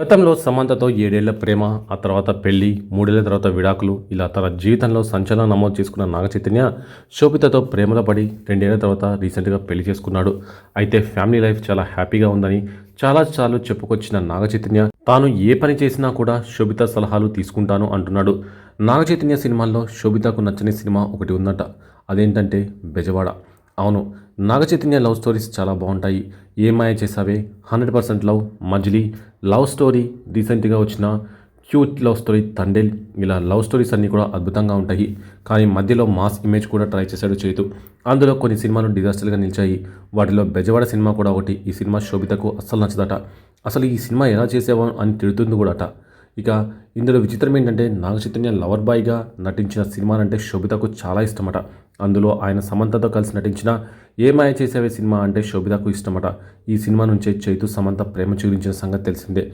గతంలో సమంతతో 7 ఏళ్ల ప్రేమ, ఆ తర్వాత పెళ్లి, 3 ఏళ్ల తర్వాత విడాకులు ఇలా తన జీవితంలో సంచలనం నమోదు చేసుకున్న నాగచైతన్య శోభితతో ప్రేమలో పడి 2 ఏళ్ల తర్వాత రీసెంట్గా పెళ్లి చేసుకున్నాడు. అయితే ఫ్యామిలీ లైఫ్ చాలా హ్యాపీగా ఉందని చాలా సార్లు చెప్పుకొచ్చిన నాగచైతన్య తాను ఏ పని చేసినా కూడా శోభిత సలహాలు తీసుకుంటాను అంటున్నాడు. నాగచైతన్య సినిమాల్లో శోభితకు నచ్చని సినిమా ఒకటి ఉందట. అదేంటంటే బెజవాడ. అవును, నాగచైతన్య లవ్ స్టోరీస్ చాలా బాగుంటాయి. ఏ మాయ చేసావే, 100% లవ్, మజిలీ, లవ్ స్టోరీ, రీసెంట్గా వచ్చిన క్యూట్ లవ్ స్టోరీ తండేల్, ఇలా లవ్ స్టోరీస్ అన్నీ కూడా అద్భుతంగా ఉంటాయి. కానీ మధ్యలో మాస్ ఇమేజ్ కూడా ట్రై చేశాడు చైతు. అందులో కొన్ని సినిమాలు డిజాస్టర్గా నిలిచాయి. వాటిలో బెజవాడ సినిమా కూడా ఒకటి. ఈ సినిమా శోభితకు అస్సలు నచ్చదట. అసలు ఈ సినిమా ఎలా చేసావో అని తిడుతుంది కూడా అట. ఇక ఇందులో విచిత్రం ఏంటంటే నాగచైతన్య లవర్ బాయ్గా నటించిన సినిమాలంటే శోభితకు చాలా ఇష్టమట. అందులో ఆయన సమంతతో కలిసి నటించిన ఏ మాయ చేసావే సినిమా అంటే శోభితకు ఇష్టమట. ఈ సినిమా నుంచే చైతు సమంత ప్రేమ చూపించిన సంగతి తెలిసిందే.